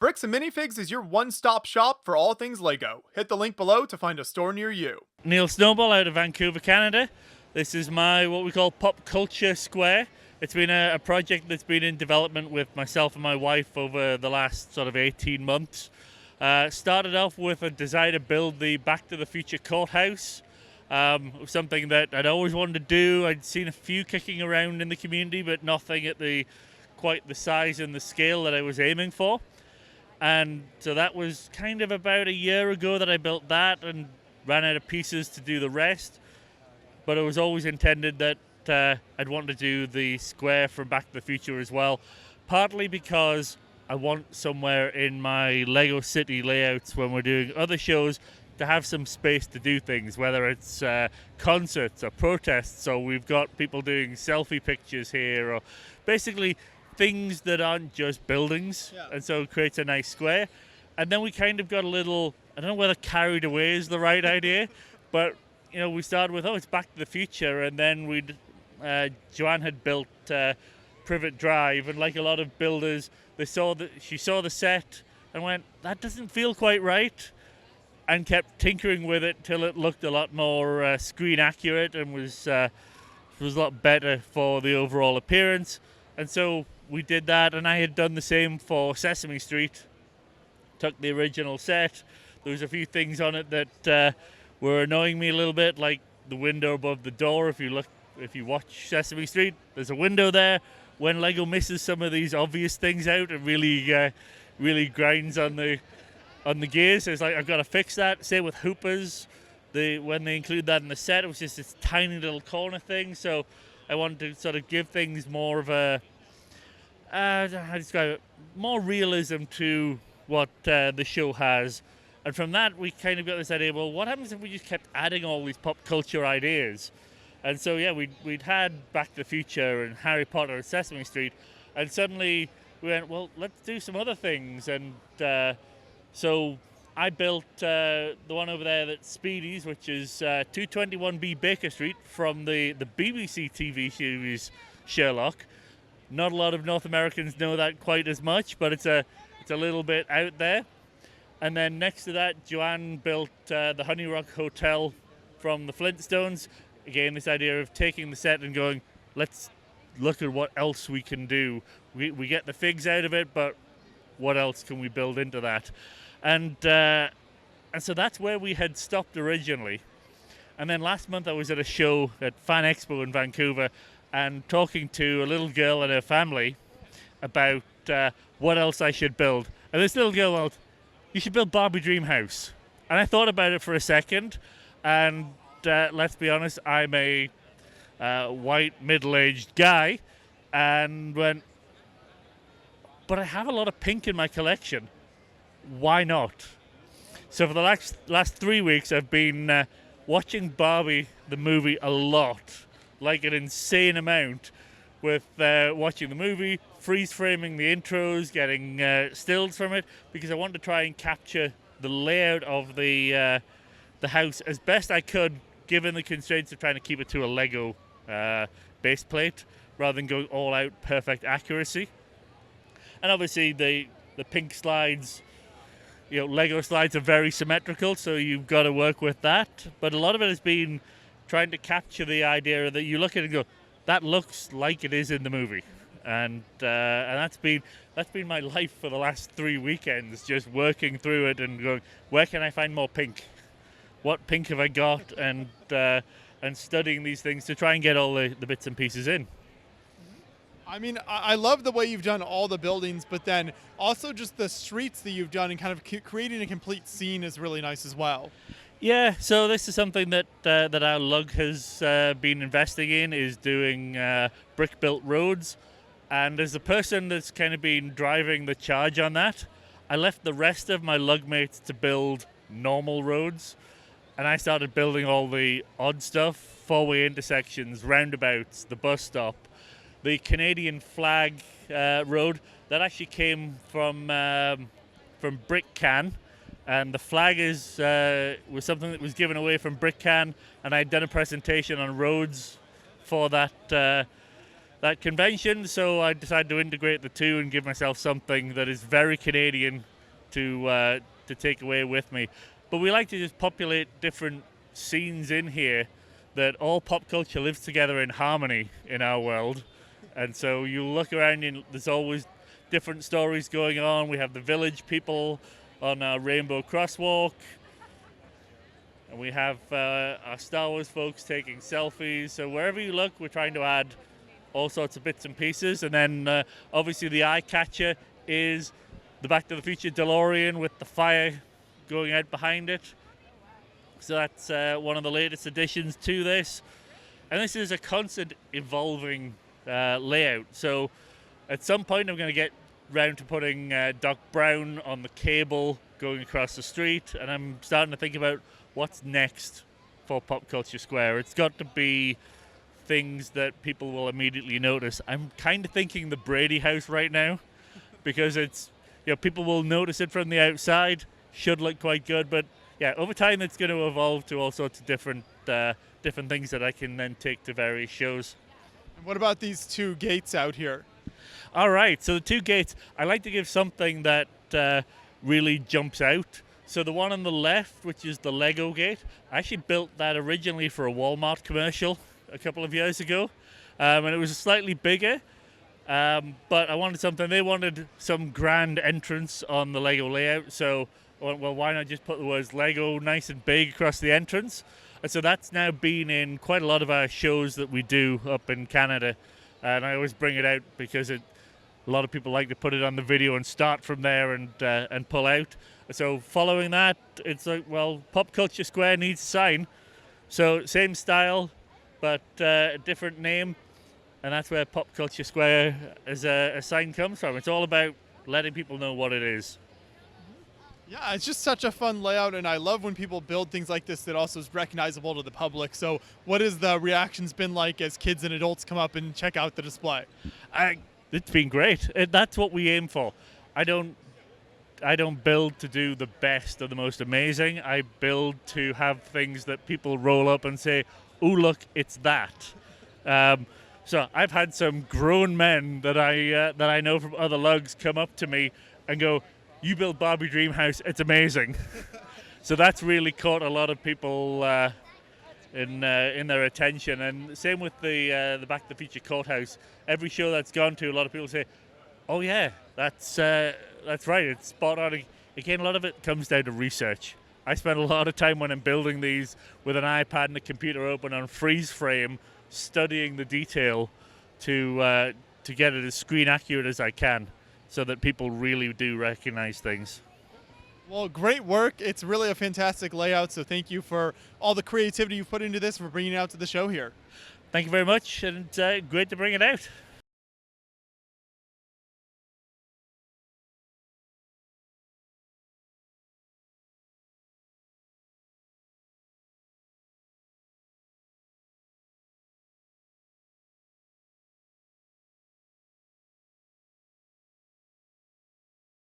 Bricks and Minifigs is your one-stop shop for all things LEGO. Hit the link below to find a store near you. Neil Snowball out of Vancouver, Canada. This is my what we call pop culture square. It's been a project that's been in development with myself and my wife over the last sort of 18 months. Started off with a desire to build the Back to the Future courthouse. Something that I'd always wanted to do. I'd seen a few kicking around in the community, but nothing at quite the size and the scale that I was aiming for. And so that was kind of about a year ago that I built that and ran out of pieces to do the rest. But it was always intended that I'd want to do the square from Back to the Future as well, partly because I want somewhere in my Lego City layouts when we're doing other shows to have some space to do things, whether it's concerts or protests. So we've got people doing selfie pictures here, or basically things that aren't just buildings. Yeah. And so it creates a nice square. And then we kind of got a little, I don't know whether carried away is the right idea, but we started with, it's Back to the Future, and then Joanne had built Privet Drive, and like a lot of builders, she saw the set and went, that doesn't feel quite right, and kept tinkering with it till it looked a lot more screen accurate and was a lot better for the overall appearance. And so we did that, and I had done the same for Sesame Street. Took the original set. There was a few things on it that were annoying me a little bit, like the window above the door. If you watch Sesame Street, there's a window there. When Lego misses some of these obvious things out, it really grinds on the gears. So it's like, I've got to fix that. Same with Hoopers. When they include that in the set, it was just this tiny little corner thing. So I wanted to sort of give things more of a how to describe it, more realism to what the show has. And from that, we kind of got this idea, well, what happens if we just kept adding all these pop culture ideas? And so, yeah, we'd had Back to the Future and Harry Potter and Sesame Street, and suddenly we went, well, let's do some other things. And so I built the one over there that's Speedy's, which is 221B Baker Street from the BBC TV series Sherlock. Not a lot of North Americans know that quite as much, but it's a little bit out there. And then next to that, Joanne built the Honey Rock Hotel from the Flintstones. Again, this idea of taking the set and going, let's look at what else we can do. We get the figs out of it, but what else can we build into that? And so that's where we had stopped originally. And then last month I was at a show at Fan Expo in Vancouver and talking to a little girl and her family about what else I should build. And this little girl went, you should build Barbie Dream House. And I thought about it for a second, and let's be honest, I'm a white middle-aged guy, and went, but I have a lot of pink in my collection. Why not? So for the last 3 weeks, I've been watching Barbie, the movie, a lot, like an insane amount, with watching the movie, freeze-framing the intros, getting stills from it, because I wanted to try and capture the layout of the house as best I could, given the constraints of trying to keep it to a Lego base plate, rather than going all-out perfect accuracy. And obviously the pink slides, Lego slides are very symmetrical, so you've got to work with that. But a lot of it has been trying to capture the idea that you look at it and go, that looks like it is in the movie. And that's been my life for the last 3 weekends, just working through it and going, where can I find more pink? What pink have I got? And studying these things to try and get all the bits and pieces in. I mean, I love the way you've done all the buildings, but then also just the streets that you've done and kind of creating a complete scene is really nice as well. Yeah, so this is something that our lug has been investing in, is doing brick-built roads. And as the person that's kind of been driving the charge on that, I left the rest of my lug mates to build normal roads. And I started building all the odd stuff, four-way intersections, roundabouts, the bus stop. The Canadian flag road, that actually came from Brick Can. And the flag was something that was given away from Brick Can, and I'd done a presentation on roads for that convention, so I decided to integrate the two and give myself something that is very Canadian to take away with me. But we like to just populate different scenes in here that all pop culture lives together in harmony in our world. And so you look around and there's always different stories going on. We have the village people on our Rainbow Crosswalk. And we have our Star Wars folks taking selfies. So wherever you look, we're trying to add all sorts of bits and pieces. And then obviously the eye catcher is the Back to the Future DeLorean with the fire going out behind it. So that's one of the latest additions to this. And this is a constant evolving layout. So at some point I'm going to get round to putting Doc Brown on the cable going across the street. And I'm starting to think about what's next for Pop Culture Square. It's got to be things that people will immediately notice. I'm kind of thinking the Brady House right now because it's, people will notice it from the outside. Should look quite good, but yeah, over time it's going to evolve to all sorts of different things that I can then take to various shows. And what about these two gates out here? All right, so the two gates, I like to give something that really jumps out. So the one on the left, which is the Lego gate, I actually built that originally for a Walmart commercial a couple of years ago, and it was slightly bigger, but I wanted something. They wanted some grand entrance on the Lego layout, so well, why not just put the words Lego nice and big across the entrance? And so that's now been in quite a lot of our shows that we do up in Canada, and I always bring it out because a lot of people like to put it on the video and start from there and pull out. So following that, it's like, well, Pop Culture Square needs a sign. So same style, but a different name. And that's where Pop Culture Square as a sign comes from. It's all about letting people know what it is. Yeah, it's just such a fun layout, and I love when people build things like this that also is recognizable to the public. So what has the reactions been like as kids and adults come up and check out the display? It's been great. That's what we aim for. I don't build to do the best or the most amazing. I build to have things that people roll up and say, "Oh, look, it's that." So I've had some grown men that I know from other lugs come up to me and go, "You built Barbie Dreamhouse, it's amazing." So that's really caught a lot of people in their attention. And same with the Back to the Future Courthouse. Every show that's gone to, a lot of people say, "Oh yeah, that's right, it's spot on." Again, a lot of it comes down to research. I spend a lot of time when I'm building these with an iPad and a computer open on freeze frame, studying the detail to get it as screen accurate as I can, so that people really do recognize things. Well, great work. It's really a fantastic layout, so thank you for all the creativity you've put into this, for bringing it out to the show here. Thank you very much, and great to bring it out.